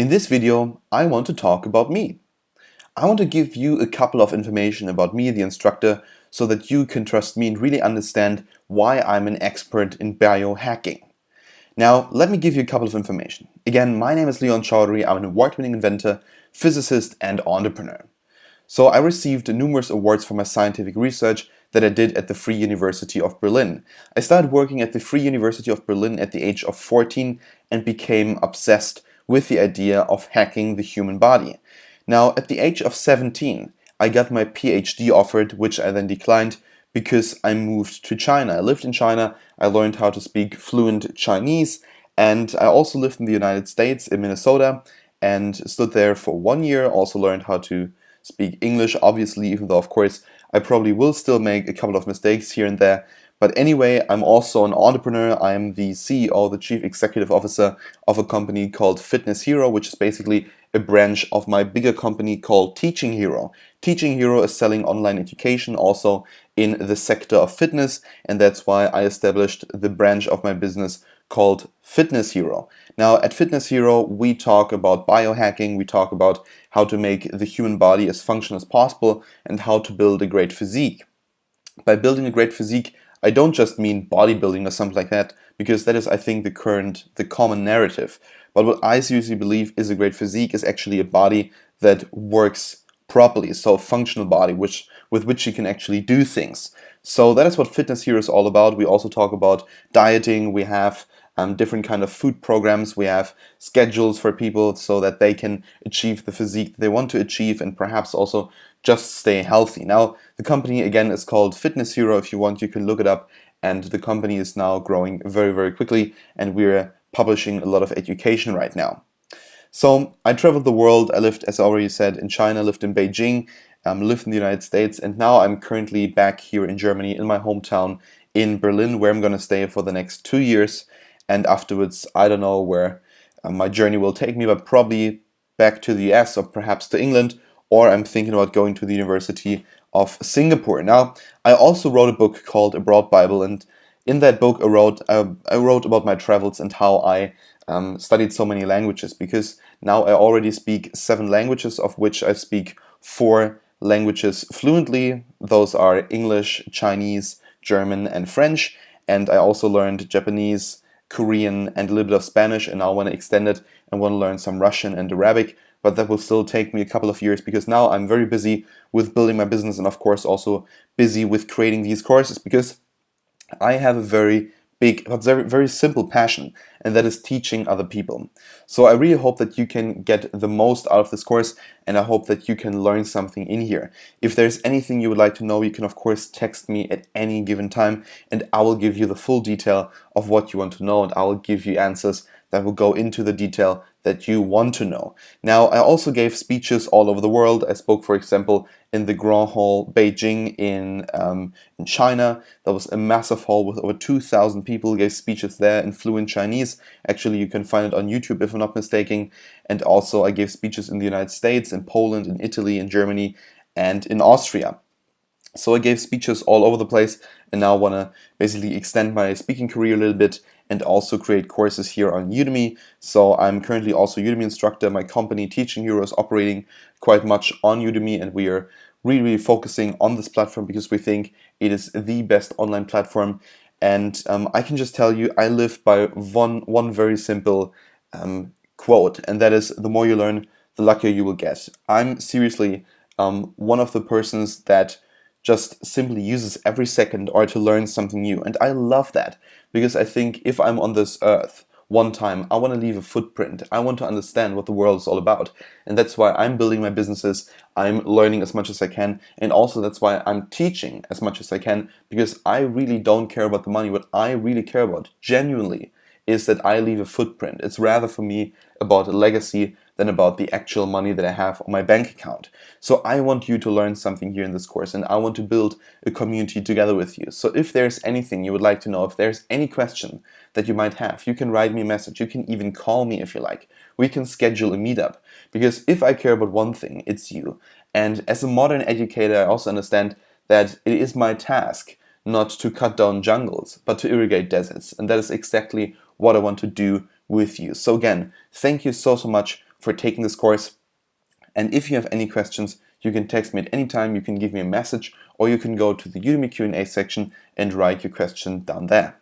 In this video, I want to talk about me. I want to give you a couple of information about me, the instructor, so that you can trust me and really understand why I'm an expert in biohacking. Now, let me give you a couple of information. Again, my name is Chaudhari. I'm an award-winning inventor, physicist, and entrepreneur. So I received numerous awards for my scientific research that I did at the Free University of Berlin. I started working at the Free University of Berlin at the age of 14 and became obsessed with the idea of hacking the human body. Now, at the age of 17, I got my PhD offered, which I then declined because I moved to China. I lived in China, I learned how to speak fluent Chinese, and I also lived in the United States, in Minnesota, and stood there for 1 year, also learned how to speak English, obviously, even though, of course, I probably will still make a couple of mistakes here and there. But anyway, I'm also an entrepreneur. I am the CEO, the Chief Executive Officer of a company called Fitness Hero, which is basically a branch of my bigger company called Teaching Hero. Teaching Hero is selling online education also in the sector of fitness, and that's why I established the branch of my business called Fitness Hero. Now, at Fitness Hero, we talk about biohacking, we talk about how to make the human body as functional as possible and how to build a great physique. By building a great physique, I don't just mean bodybuilding or something like that, because that is, I think, the common narrative. But what I seriously believe is a great physique is actually a body that works properly, so a functional body with which you can actually do things. So that is what Fitness Hero is all about. We also talk about dieting. We have different kind of food programs. We have schedules for people so that they can achieve the physique they want to achieve and perhaps also just stay healthy. Now, the company again is called Fitness Hero. If you want, you can look it up. And the company is now growing very, very quickly, and we're publishing a lot of education right now. So I traveled the world. I lived, as I already said, in China, lived in Beijing, lived in the United States, and now I'm currently back here in Germany, in my hometown in Berlin, where I'm going to stay for the next 2 years. And afterwards, I don't know where my journey will take me, but probably back to the US or perhaps to England, or I'm thinking about going to the University of Singapore. Now, I also wrote a book called A Broad Bible, and in that book I wrote about my travels and how I studied so many languages, because now I already speak 7 languages, of which I speak 4 languages fluently. Those are English, Chinese, German, and French, and I also learned Japanese, Korean, and a little bit of Spanish, and now I want to extend it and want to learn some Russian and Arabic, but that will still take me a couple of years because now I'm very busy with building my business and of course also busy with creating these courses, because I have a very big but very, very simple passion, and that is teaching other people. So I really hope that you can get the most out of this course, and I hope that you can learn something in here. If there's anything you would like to know, you can of course text me at any given time, and I will give you the full detail of what you want to know, and I will give you answers that will go into the detail that you want to know. Now, I also gave speeches all over the world. I spoke, for example, in the Grand Hall Beijing in China. That was a massive hall with over 2,000 people, gave speeches there in fluent Chinese. Actually, you can find it on YouTube if I'm not mistaken. And also I gave speeches in the United States, in Poland, in Italy, in Germany, and in Austria. So I gave speeches all over the place, and now I want to basically extend my speaking career a little bit and also create courses here on Udemy. So I'm currently also Udemy instructor. My company Teaching Hero is operating quite much on Udemy, and we are really, really focusing on this platform because we think it is the best online platform. And I can just tell you, I live by one very simple quote, and that is, the more you learn, the luckier you will get. I'm seriously one of the persons that just simply uses every second or to learn something new. And I love that, because I think if I'm on this earth one time, I want to leave a footprint. I want to understand what the world is all about. And that's why I'm building my businesses. I'm learning as much as I can. And also that's why I'm teaching as much as I can, because I really don't care about the money. What I really care about, genuinely, is that I leave a footprint. It's rather for me about a legacy than about the actual money that I have on my bank account. So I want you to learn something here in this course, and I want to build a community together with you. So if there's anything you would like to know, if there's any question that you might have, you can write me a message. You can even call me if you like. We can schedule a meetup, because if I care about one thing, it's you. And as a modern educator, I also understand that it is my task not to cut down jungles, but to irrigate deserts. And that is exactly what I want to do with you. So again, thank you so much for taking this course. And if you have any questions, you can text me at any time, you can give me a message, or you can go to the Udemy Q&A section and write your question down there.